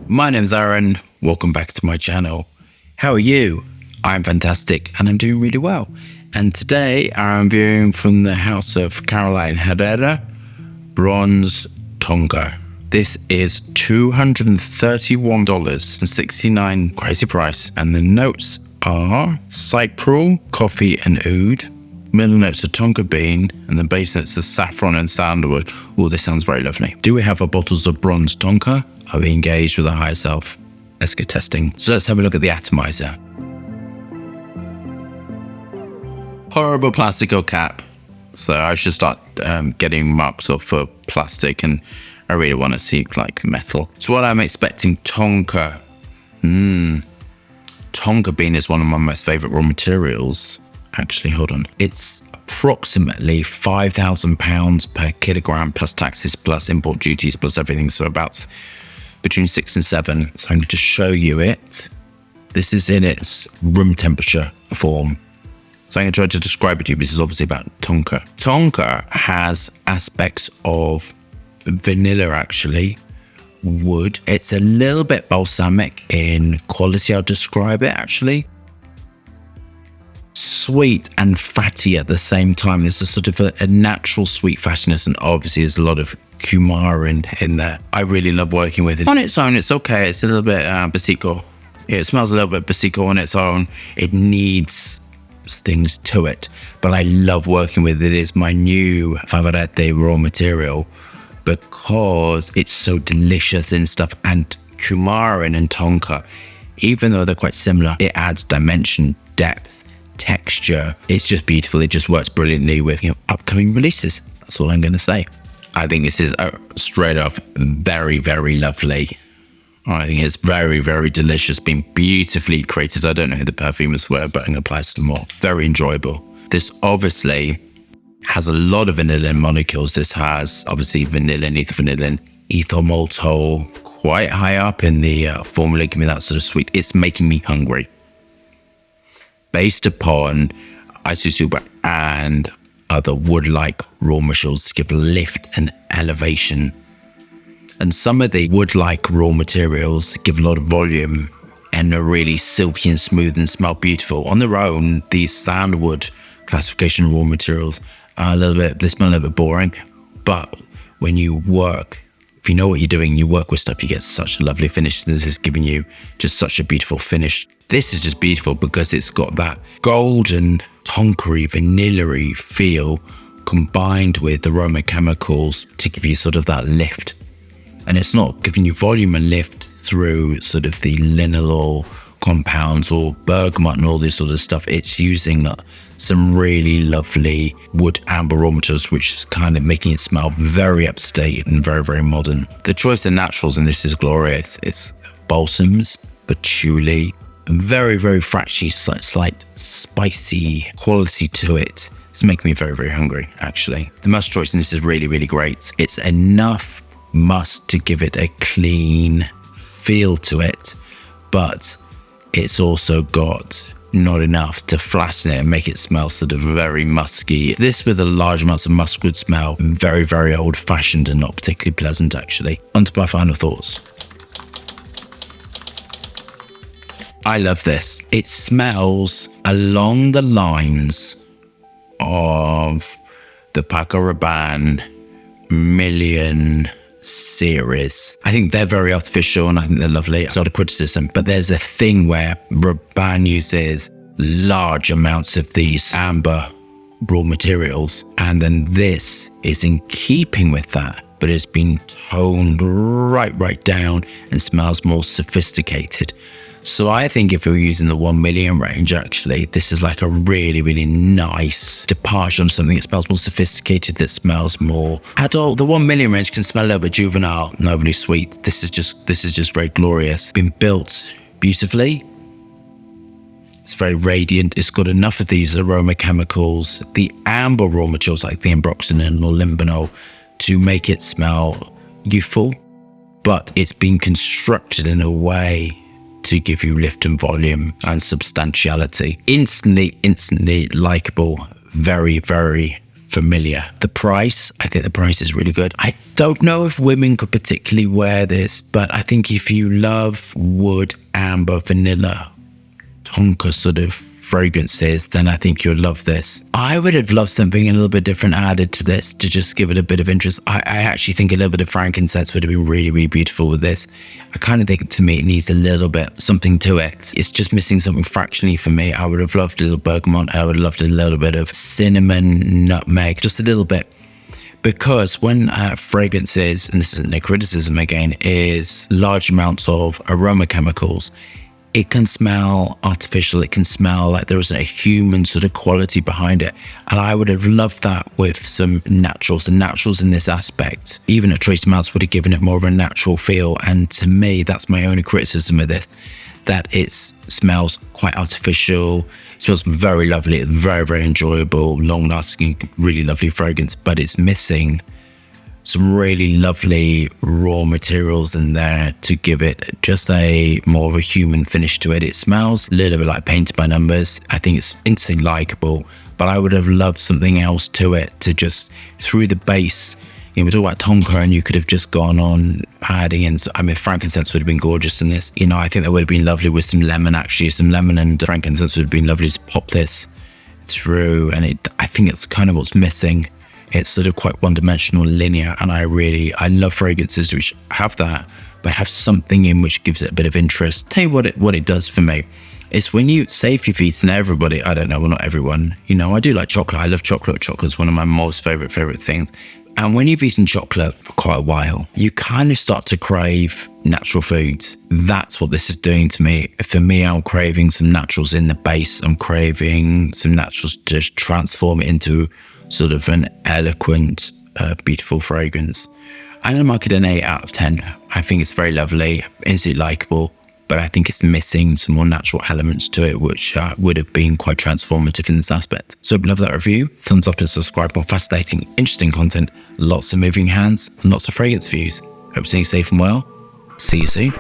My name's Aaron. Welcome back to my channel. How are you? I'm fantastic and I'm doing really well. And today I'm viewing from the house of Caroline Herrera, Bronze Tonka. This is $231.69, crazy price. And the notes are cyprul, coffee and oud. Middle notes are tonka bean, and the base notes are saffron and sandalwood. Oh, this sounds very lovely. Do we have our bottles of Bronze Tonka? Are we engaged with our higher self? Let's get testing. So let's have a look at the atomizer. Horrible plastical cap. So I should start getting marks off for plastic, and I really want to see like metal. So what I'm expecting, Tonka. Tonka bean is one of my most favorite raw materials. Actually, hold on. It's approximately £5,000 per kilogram plus taxes, plus import duties, plus everything. So about between 6 and 7. So I'm going to show you it. This is in its room temperature form. So I'm going to try to describe it to you. This is obviously about Tonka. Tonka has aspects of vanilla, actually, wood. It's a little bit balsamic in quality, I'll describe it, actually. Sweet and fatty at the same time. There's a sort of a natural sweet fattiness, and obviously there's a lot of cumin in there. I really love working with it. On its own, it's okay. It's a little bit basico. It smells a little bit basico on its own. It needs things to it, but I love working with it. It is my new favorite raw material because it's so delicious and stuff. And cumin and Tonka, even though they're quite similar, it adds dimension, depth, texture. It's just beautiful. It just works brilliantly with upcoming releases. That's all I'm going to say. I think this is straight off very, very lovely. I think it's very, very delicious, been beautifully created. I don't know who the perfumers were, but I'm going to apply some more. Very enjoyable. This obviously has a lot of vanilla molecules. This has obviously vanillin, ethyl maltol, quite high up in the formula, give me that sort of sweet. It's making me hungry. Based upon isosuper and other wood-like raw materials to give lift and elevation. And some of the wood-like raw materials give a lot of volume and are really silky and smooth and smell beautiful. On their own, these sandalwood classification raw materials are they smell a little bit boring. But when you work, if you know what you're doing, you work with stuff, you get such a lovely finish. This is giving you just such a beautiful finish. This is just beautiful because it's got that golden, tonkery, vanilla-y feel combined with aroma chemicals to give you sort of that lift. And it's not giving you volume and lift through sort of the linalool compounds or bergamot and all this sort of stuff. It's using some really lovely wood amber raw materials, which is kind of making it smell very up-to-date and very, very modern. The choice of naturals in this is glorious. It's balsams, patchouli, very, very frachy, slight spicy quality to it. It's making me very, very hungry, actually. The musk choice in this is really, really great. It's enough musk to give it a clean feel to it, but it's also got not enough to flatten it and make it smell sort of very musky. This with a large amounts of musk would smell very, very old-fashioned and not particularly pleasant, actually. On to my final thoughts. I love this. It smells along the lines of the Paco Rabanne Million series. I think they're very artificial and I think they're lovely. It's not a criticism, but there's a thing where Rabanne uses large amounts of these amber raw materials, and then this is in keeping with that, but it's been toned right down and smells more sophisticated. So I think if you're using the 1 million range, actually, this is like a really, really nice departure on something that smells more sophisticated, that smells more adult. The 1 million range can smell a little bit juvenile, not overly sweet. This is just very glorious. Been built beautifully. It's very radiant. It's got enough of these aroma chemicals, the amber raw materials like the ambroxanil or limbinol, to make it smell youthful, but it's been constructed in a way to give you lift and volume and substantiality. Instantly likable, very, very familiar. The price, I think the price is really good. I don't know if women could particularly wear this, but I think if you love wood, amber, vanilla, tonka sort of fragrances, then I think you'll love this. I would have loved something a little bit different added to this to just give it a bit of interest. I actually think a little bit of frankincense would have been really, really beautiful with this. I kind of think, to me, it needs a little bit something to it. It's just missing something fractionally for me. I would have loved a little bergamot. I would have loved a little bit of cinnamon, nutmeg, just a little bit. Because when fragrances, and this isn't a criticism again, is large amounts of aroma chemicals, it can smell artificial. It can smell like there isn't a human sort of quality behind it. And I would have loved that with some naturals. The naturals in this aspect, even a trace amounts, would have given it more of a natural feel. And to me, that's my only criticism of this, that it smells quite artificial. It smells very lovely. It's very, very enjoyable, long lasting, really lovely fragrance, but it's missing some really lovely raw materials in there to give it just a more of a human finish to it. It smells a little bit like painted by numbers. I think it's instantly likable, but I would have loved something else to it, to just through the base. You know, we're talking about tonka, and you could have just gone on adding in, I mean, frankincense would have been gorgeous in this. You know, I think that would have been lovely with some lemon, actually. Some lemon and frankincense would have been lovely to pop this through. And I think it's kind of what's missing. It's sort of quite one-dimensional, linear, and I love fragrances which have that, but have something in which gives it a bit of interest. Tell you what it does for me. It's when you say, if you've eaten everybody, I don't know, well, not everyone, you know, I do like chocolate. I love chocolate. Chocolate's one of my most favorite things. And when you've eaten chocolate for quite a while, you kind of start to crave natural foods. That's what this is doing to me. For me, I'm craving some naturals in the base. I'm craving some naturals to just transform it into sort of an eloquent, beautiful fragrance. I'm going to mark it an 8 out of 10. I think it's very lovely, instantly likable, but I think it's missing some more natural elements to it, which would have been quite transformative in this aspect. So love that review. Thumbs up and subscribe for fascinating, interesting content, lots of moving hands, and lots of fragrance views. Hope you're staying safe and well. See you soon.